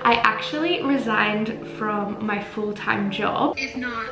I actually resigned from my full-time job. If not...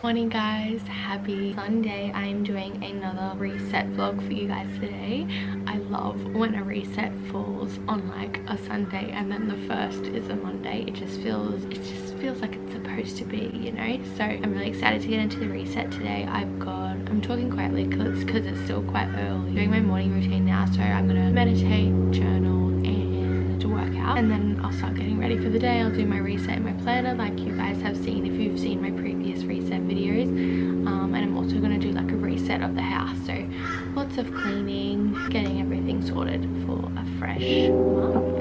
Morning guys, happy Sunday. I am doing another reset vlog for you guys today. I love when a reset falls on like a Sunday and then the first is a Monday. It just feels like it's supposed to be, you know. So I'm really excited to get into the reset today. I'm talking quietly because it's still quite early. Doing my morning routine now, so I'm gonna meditate, journal, and work out, and then I'll start getting ready for the day. I'll do my reset in my planner like you guys have seen if you've seen my previous reset videos, and I'm also going to do like a reset of the house, so lots of cleaning, getting everything sorted for a fresh month.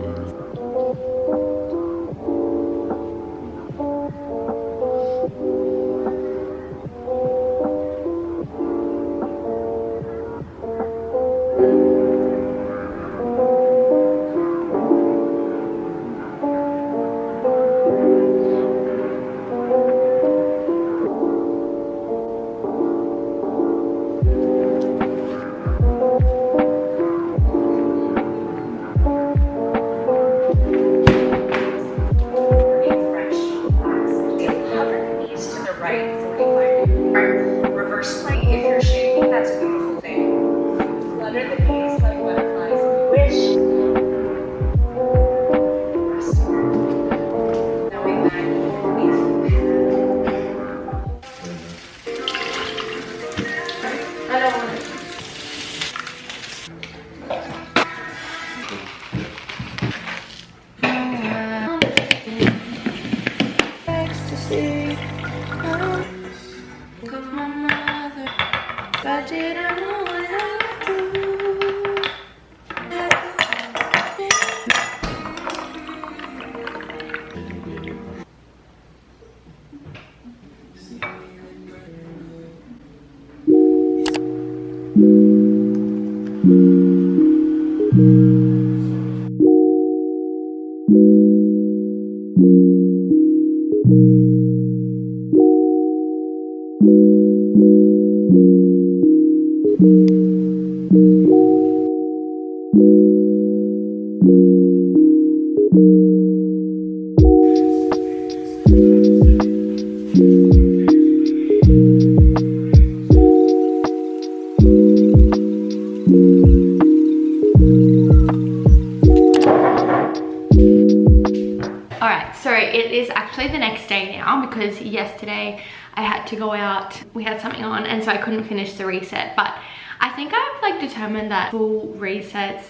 It is actually the next day now because yesterday I had to go out, we had something on, and so I couldn't finish the reset. But I think I've like determined that full resets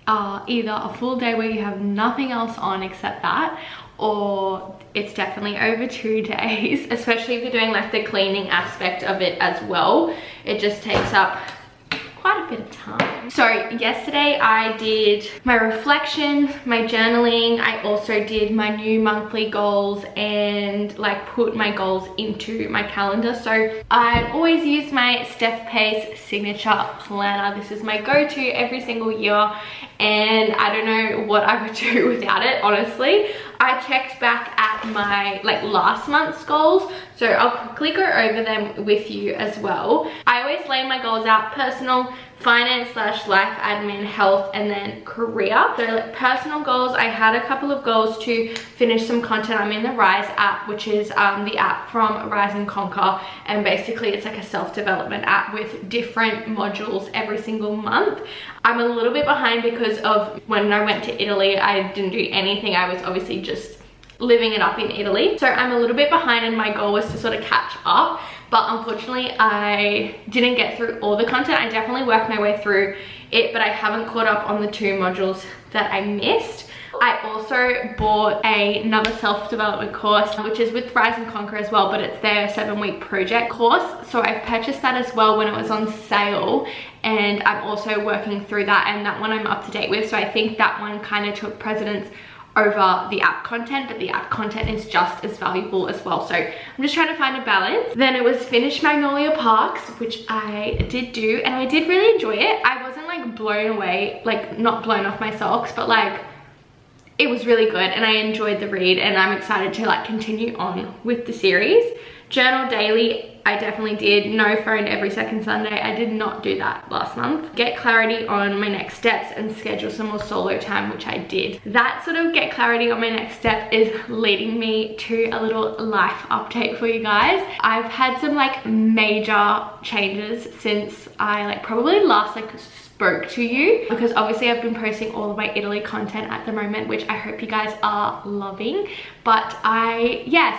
are either a full day where you have nothing else on except that, or it's definitely over 2 days, especially if you're doing like the cleaning aspect of it as well. It just takes up quite a bit of time. So yesterday I did my reflection, my journaling. I also did my new monthly goals and like put my goals into my calendar. So I always use my Steph Pace signature planner. This is my go-to every single year, and I don't know what I would do without it, honestly. I checked back at my like last month's goals, so I'll quickly go over them with you as well. I always lay my goals out: personal, finance / life admin, health, and then career. So like personal goals, I had a couple of goals to finish some content. I'm in the Rise app, which is the app from Rise and Conquer, and basically it's like a self-development app with different modules every single month. I'm a little bit behind because of when I went to Italy, I didn't do anything. I was obviously just living it up in Italy, so I'm a little bit behind, and my goal was to sort of catch up, but unfortunately I didn't get through all the content. I definitely worked my way through it, but I haven't caught up on the 2 modules that I missed. I also bought another self-development course, which is with Rise and Conquer as well, but it's their 7-week project course. So I've purchased that as well when it was on sale, and I'm also working through that, and that one I'm up to date with. So I think that one kind of took precedence over the app content, but the app content is just as valuable as well. So I'm just trying to find a balance. Then it was finish Magnolia Parks, which I did do, and I did really enjoy it. I wasn't like blown away, like not blown off my socks, but like it was really good, and I enjoyed the read, and I'm excited to like continue on with the series. Journal daily I definitely did. No phone every second Sunday. I did not do that last month. Get clarity on my next steps and schedule some more solo time, which I did. That sort of get clarity on my next step is leading me to a little life update for you guys. I've had some like major changes since I like probably last like spoke to you, because obviously I've been posting all of my Italy content at the moment, which I hope you guys are loving. But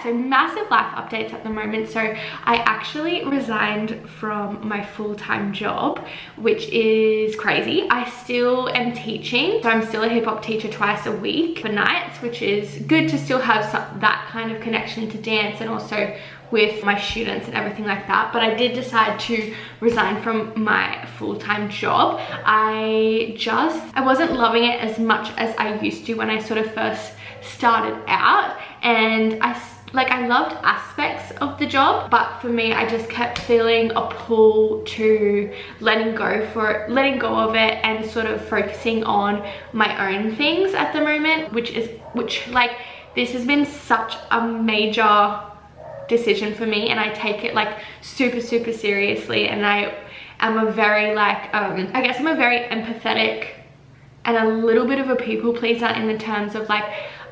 so massive life updates at the moment. So I actually resigned from my full-time job, which is crazy. I still am teaching, so I'm still a hip hop teacher twice a week for nights, which is good to still have that kind of connection to dance and also with my students and everything like that. But I did decide to resign from my full-time job. I wasn't loving it as much as I used to when I sort of first started out, and I loved aspects of the job, but for me I just kept feeling a pull to letting go of it and sort of focusing on my own things at the moment, which like this has been such a major decision for me, and I take it like super seriously, and I am a very like I guess I'm a very empathetic and a little bit of a people pleaser in the terms of like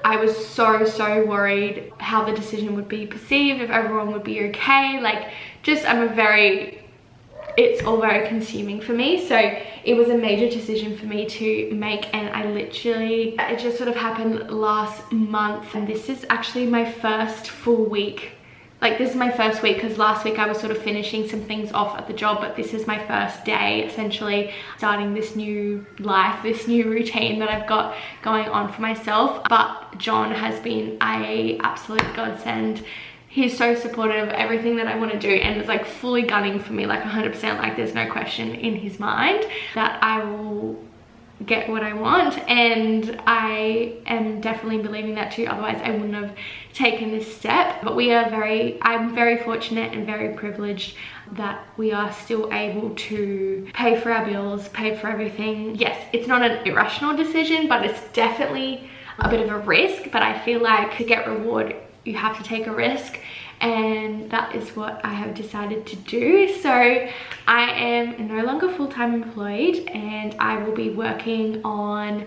I was so worried how the decision would be perceived, if everyone would be okay, like just it's all very consuming for me. So it was a major decision for me to make, and it just sort of happened last month, and this is actually my first full week. Like this is my first week, because last week I was sort of finishing some things off at the job, but this is my first day essentially starting this new life, this new routine that I've got going on for myself. But John has been an absolute godsend. He's so supportive of everything that I want to do, and is like fully gunning for me, like 100%, like there's no question in his mind that I will get what I want, and I am definitely believing that too, otherwise I wouldn't have taken this step. But I'm very fortunate and very privileged that we are still able to pay for our bills, pay for everything. Yes, it's not an irrational decision, but it's definitely a bit of a risk, but I feel like to get reward you have to take a risk, and that is what I have decided to do. So I am no longer full-time employed, and I will be working on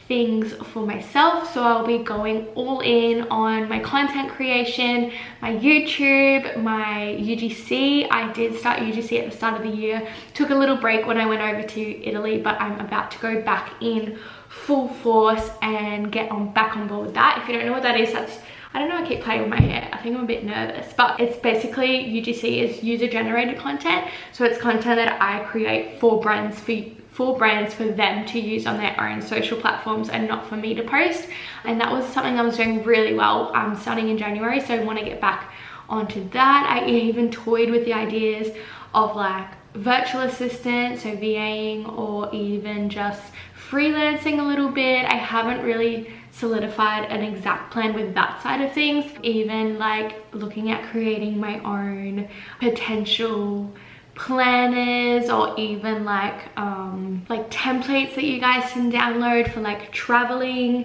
things for myself. So I'll be going all in on my content creation, my YouTube, my UGC. I did start UGC at the start of the year, took a little break when I went over to Italy, but I'm about to go back in full force and get back on board with that. If you don't know what that is, I don't know, I keep playing with my hair. I think I'm a bit nervous, but it's basically, UGC is user-generated content. So it's content that I create for brands for them to use on their own social platforms, and not for me to post. And that was something I was doing really well starting in January, so I want to get back onto that. I even toyed with the ideas of like virtual assistant, so VAing, or even just freelancing a little bit. I haven't really solidified an exact plan with that side of things. Even like looking at creating my own potential planners, or even like templates that you guys can download for like travel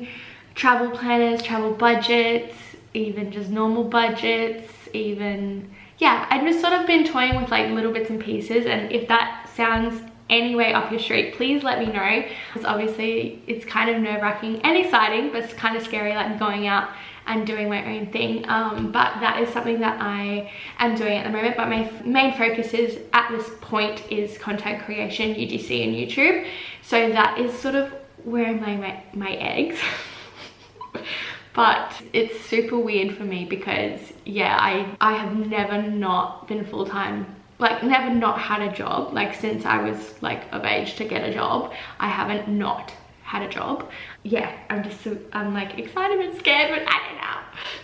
planners, travel budgets, even just normal budgets, even I've just sort of been toying with like little bits and pieces. And if that sounds any way up your street, please let me know, because obviously it's kind of nerve-wracking and exciting, but it's kind of scary, like going out and doing my own thing. But that is something that I am doing at the moment. But my main focus is at this point is content creation, UGC and YouTube. So that is sort of where I'm laying my eggs. But it's super weird for me because I have never not been full-time, like never not had a job. Like since I was like of age to get a job, I haven't not had a job. I'm like excited and scared, but I don't know.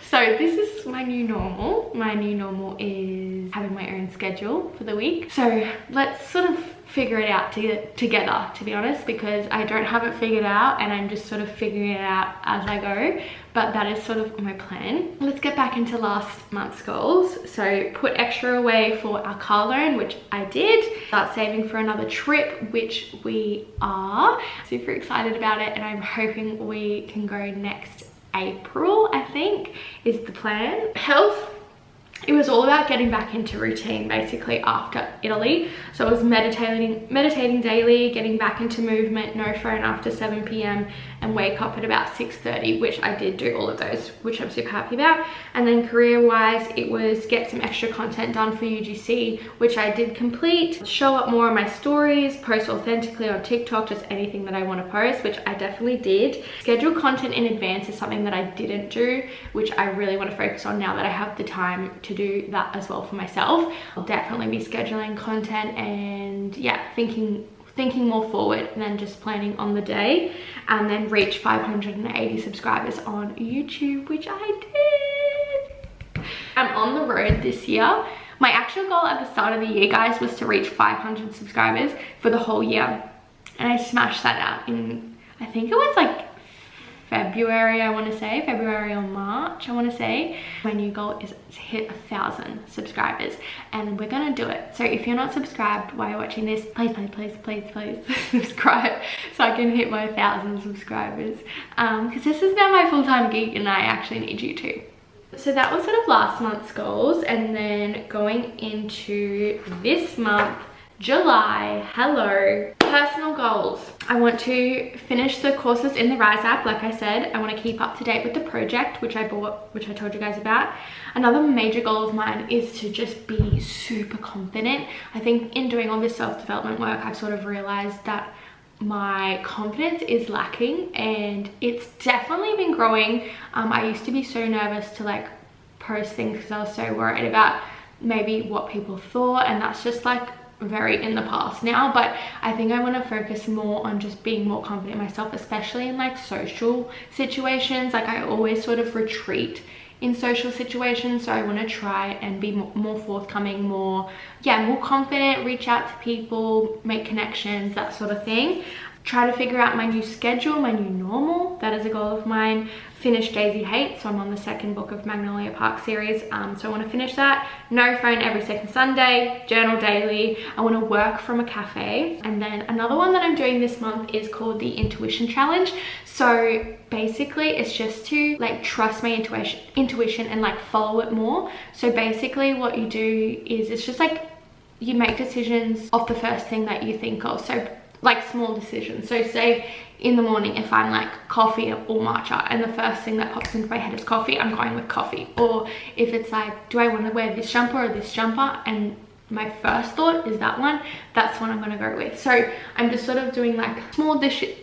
So this is my new normal. My new normal is having my own schedule for the week. So let's sort of figure it out together, to be honest, because I don't have it figured out, and I'm just sort of figuring it out as I go. But that is sort of my plan. Let's get back into last month's goals. So put extra away for our car loan, which I did. Start saving for another trip, which we are. Super excited about it, and I'm hoping we can go next April, I think, is the plan. Health it was all about getting back into routine basically after Italy. So I was meditating daily, getting back into movement, no phone after 7 p.m. and wake up at about 6:30, which I did do all of those, which I'm super happy about. And then career-wise, it was get some extra content done for UGC, which I did complete, show up more on my stories, post authentically on TikTok, just anything that I want to post, which I definitely did. Schedule content in advance is something that I didn't do, which I really want to focus on now that I have the time to do that as well for myself. I'll definitely be scheduling content and yeah, thinking more forward than just planning on the day, and then reach 580 subscribers on YouTube, which I did. I'm on the road this year. My actual goal at the start of the year, guys, was to reach 500 subscribers for the whole year, and I smashed that out in, I think it was like February, I want to say, February or March, I want to say. My new goal is to hit 1,000 subscribers, and we're gonna do it. So if you're not subscribed while you're watching this, please subscribe so I can hit my 1,000 subscribers, because this is now my full-time gig and I actually need you to. So that was sort of last month's goals, and then going into this month, July, hello, personal goals. I want to finish the courses in the Rise app, like I said. I want to keep up to date with the project, which I bought, which I told you guys about. Another major goal of mine is to just be super confident. I think in doing all this self-development work, I've sort of realized that my confidence is lacking, and it's definitely been growing. I used to be so nervous to like post things because I was so worried about maybe what people thought, and that's just like very in the past now. But I think I want to focus more on just being more confident in myself, especially in like social situations. Like I always sort of retreat in social situations, so I want to try and be more forthcoming, more confident, reach out to people, make connections, that sort of thing. Try to figure out my new schedule, my new normal. That is a goal of mine. Finish Daisy Hates, so I'm on the second book of Magnolia Park series, so I want to finish that. No phone every second Sunday, journal daily. I want to work from a cafe. And then another one that I'm doing this month is called the Intuition Challenge. So basically it's just to like trust my intuition and like follow it more. So basically what you do is it's just like you make decisions off the first thing that you think of. So like small decisions. So say in the morning, if I'm like coffee or matcha and the first thing that pops into my head is coffee, I'm going with coffee. Or if it's like, do I want to wear this jumper or this jumper, and my first thought is that one, that's what I'm going to go with. So I'm just sort of doing like small decisions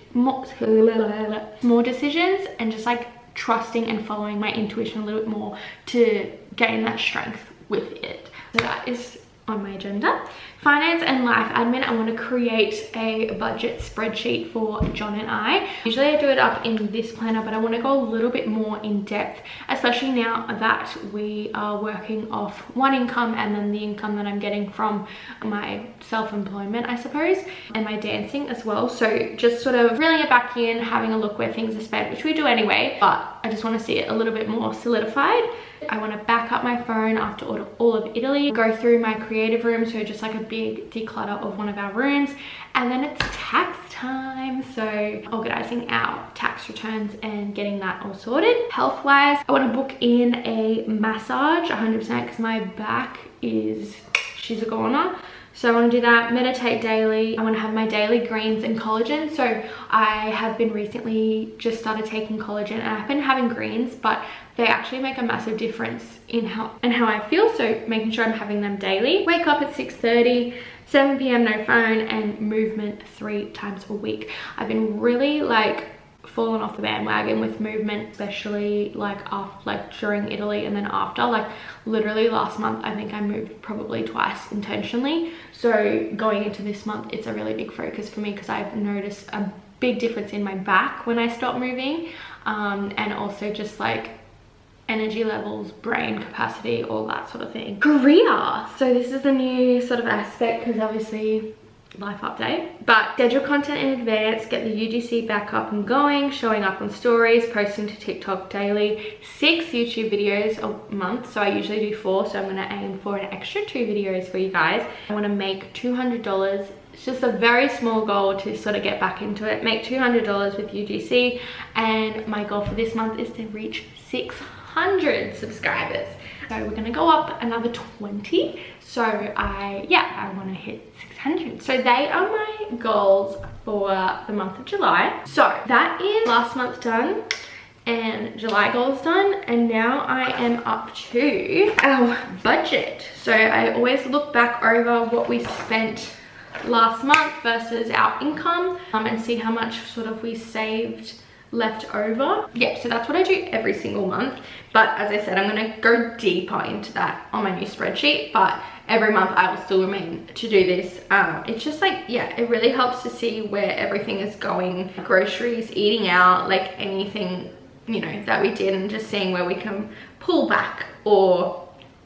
and just like trusting and following my intuition a little bit more to gain that strength with it. So that is on my agenda. Finance and life admin, I want to create a budget spreadsheet for John and I. Usually I do it up in this planner, but I want to go a little bit more in depth, especially now that we are working off one income and then the income that I'm getting from my self-employment, I suppose, and my dancing as well. So just sort of reeling it back in, having a look where things are spent, which we do anyway, but I just want to see it a little bit more solidified. I want to back up my phone after all of Italy, go through my creative room, so just like a big declutter of one of our rooms, and then it's tax time, so organizing our tax returns and getting that all sorted. Health wise, I want to book in a massage 100% because my back is, she's a goner. So I want to do that, meditate daily. I want to have my daily greens and collagen. So I have been recently just started taking collagen, and I've been having greens, but they actually make a massive difference in how I feel. So making sure I'm having them daily. Wake up at 6:30, 7 p.m. no phone, and movement 3 times a week. I've been really like fallen off the bandwagon with movement, especially like after, like during Italy and then after. Like literally last month I think I moved probably twice intentionally. So going into this month, it's a really big focus for me because I've noticed a big difference in my back when I stop moving, and also just like energy levels, brain capacity, all that sort of thing. Career, so this is a new sort of aspect because obviously life update, but schedule content in advance, get the UGC back up and going, showing up on stories, posting to TikTok daily, 6 YouTube videos a month. So I usually do 4, so I'm going to aim for an extra 2 videos for you guys. I want to make $200. It's just a very small goal to sort of get back into it. Make $200 with UGC, and my goal for this month is to reach 600 subscribers. So we're gonna go up another 20. So I want to hit 600. So they are my goals for the month of July. So that is last month done and July goals done, and now I am up to our budget. So I always look back over what we spent last month versus our income and see how much sort of we saved left over. Yeah, so that's what I do every single month, but as I said, I'm gonna go deeper into that on my new spreadsheet, but every month I will still remain to do this. It's just like, yeah, it really helps to see where everything is going, groceries, eating out, like anything, you know, that we did, and just seeing where we can pull back or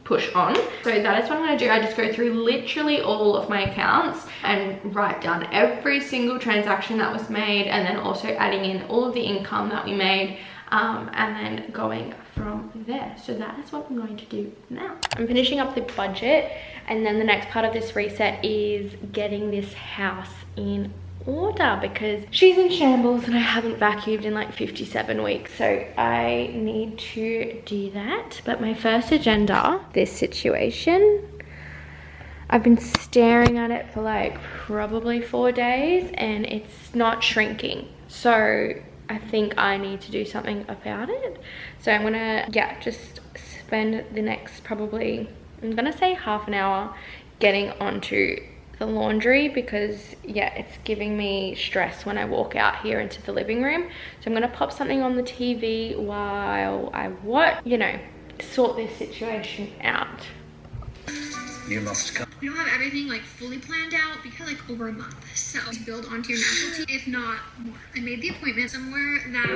push on. So that is what I'm going to do. I just go through literally all of my accounts and write down every single transaction that was made, and then also adding in all of the income that we made, and then going from there. So that is what I'm going to do now. I'm finishing up the budget, and then the next part of this reset is getting this house in order because she's in shambles and I haven't vacuumed in like 57 weeks, so I need to do that. But my first agenda, this situation, I've been staring at it for like probably 4 days and it's not shrinking, so I think I need to do something about it. So I'm gonna, yeah, just spend the next probably, I'm gonna say half an hour getting onto the laundry because, yeah, it's giving me stress when I walk out here into the living room. So I'm gonna pop something on the TV while I sort this situation out. You must come. We don't have everything like fully planned out because like over a month. So build onto your natural tea, if not more. I made the appointment somewhere that